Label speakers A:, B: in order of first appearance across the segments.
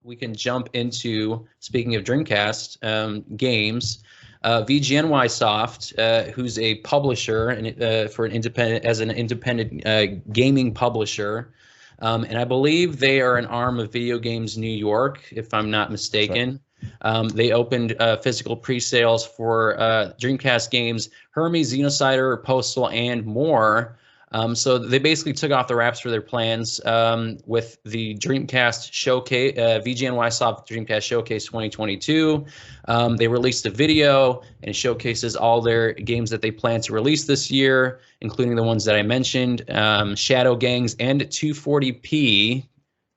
A: we can jump into, speaking of Dreamcast games, VGNYsoft, who's a publisher and for an independent gaming publisher, and I believe they are an arm of Video Games New York, if I'm not mistaken. They opened physical pre-sales for Dreamcast games, Hermes, Xenocider, Postal, and more. So they basically took off the wraps for their plans with the Dreamcast Showcase, VGNYsoft Dreamcast Showcase 2022. They released a video and it showcases all their games that they plan to release this year, including the ones that I mentioned, Shadow Gangs and 240p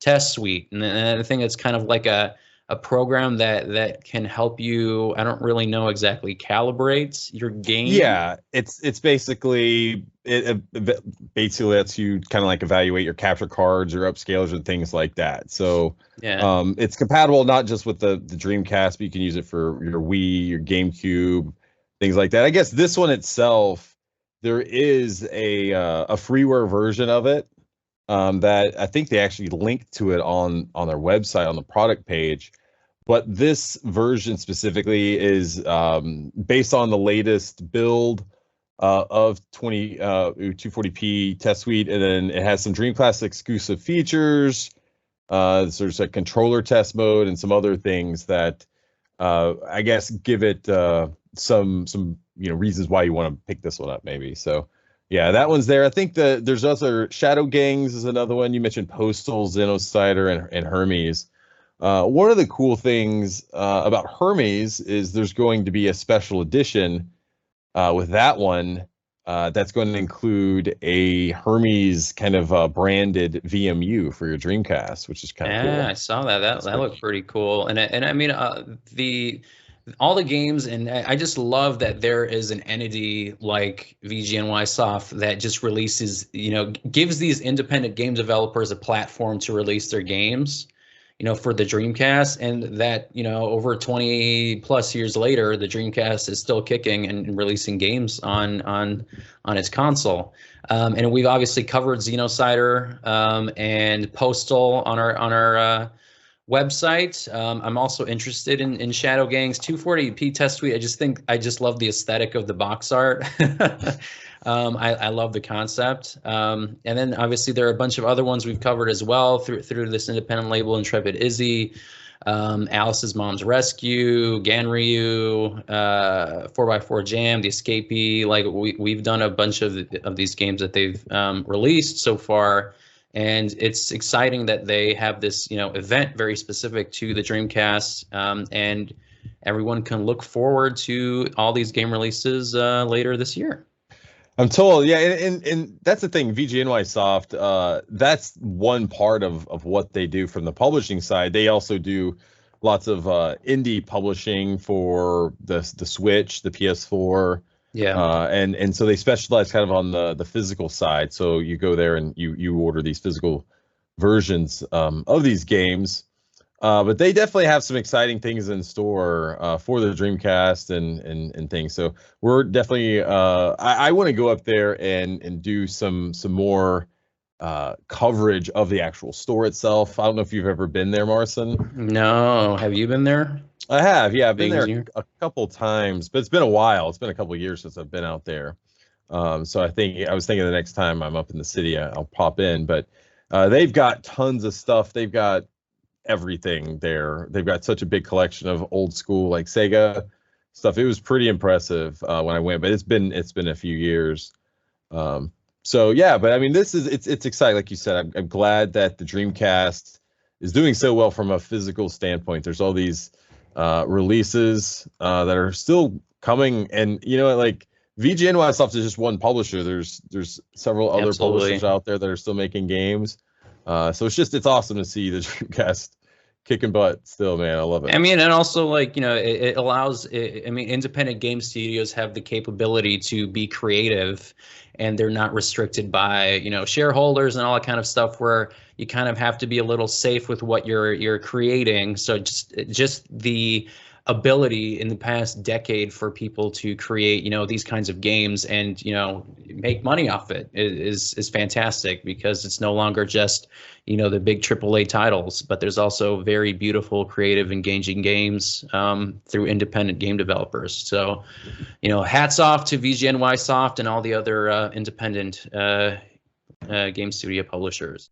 A: Test Suite. And I think it's kind of like a program that can help you, I don't really know exactly, calibrate your game.
B: Yeah, it's basically it basically lets you kind of like evaluate your capture cards, your upscalers, and things like that. So
A: yeah,
B: it's compatible not just with the Dreamcast, but you can use it for your Wii, your GameCube, things like that. I guess this one itself, there is a freeware version of it that I think they actually linked to it on their website on the product page. But this version specifically is based on the latest build of 240p Test Suite, and then it has some Dreamcast exclusive features. There's a controller test mode and some other things that I guess give it some reasons why you want to pick this one up, maybe. So yeah, that one's there. I think there's other Shadow Gangs is another one. You mentioned Postal, Xenocider, and Hermes. One of the cool things about Hermes is there's going to be a special edition with that one that's going to include a Hermes kind of branded VMU for your Dreamcast, which is kind of cool.
A: Yeah, I saw that. That looked pretty cool. And I mean, all the games, and I just love that there is an entity like VGNYsoft that just releases, gives these independent game developers a platform to release their games, for the Dreamcast, and that, over 20 plus years later, the Dreamcast is still kicking and releasing games on its console. And we've obviously covered Xenocider and Postal on our website. I'm also interested in Shadow Gangs 240p Test Suite. I just love the aesthetic of the box art. I love the concept. And then obviously there are a bunch of other ones we've covered as well through this independent label, Intrepid Izzy, Alice's Mom's Rescue, Ganryu, 4x4 Jam, The Escapee. Like we've done a bunch of these games that they've released so far. And it's exciting that they have this, event very specific to the Dreamcast, and everyone can look forward to all these game releases later this year.
B: I'm told, yeah, and that's the thing, VGNYsoft, that's one part of what they do from the publishing side. They also do lots of indie publishing for the Switch, the PS4.
A: Yeah.
B: And so they specialize kind of on the physical side. So you go there and you order these physical versions of these games. But they definitely have some exciting things in store for the Dreamcast and things. So we're definitely I want to go up there and do some more coverage of the actual store itself. I don't know if you've ever been there, Marcin.
A: No, have you been there?
B: I have, yeah. I've been there a couple times, but it's been a while. It's been a couple of years since I've been out there. So I was thinking the next time I'm up in the city, I'll pop in. But they've got tons of stuff. They've got everything there. They've got such a big collection of old school like Sega stuff. It was pretty impressive when I went, but it's been a few years. So yeah, but I mean, it's exciting. Like you said, I'm glad that the Dreamcast is doing so well from a physical standpoint. There's all these releases that are still coming, and like VGNYsoft is just one publisher. There's several other publishers out there that are still making games. So it's awesome to see the Dreamcast kicking butt still, man. I love it.
A: I mean, and also it allows, independent game studios have the capability to be creative, and they're not restricted by, shareholders and all that kind of stuff where you kind of have to be a little safe with what you're creating. So just the ability in the past decade for people to create, these kinds of games and, make money off it is fantastic, because it's no longer just, the big AAA titles, but there's also very beautiful, creative, engaging games through independent game developers. So, hats off to VGNYsoft and all the other independent game studio publishers.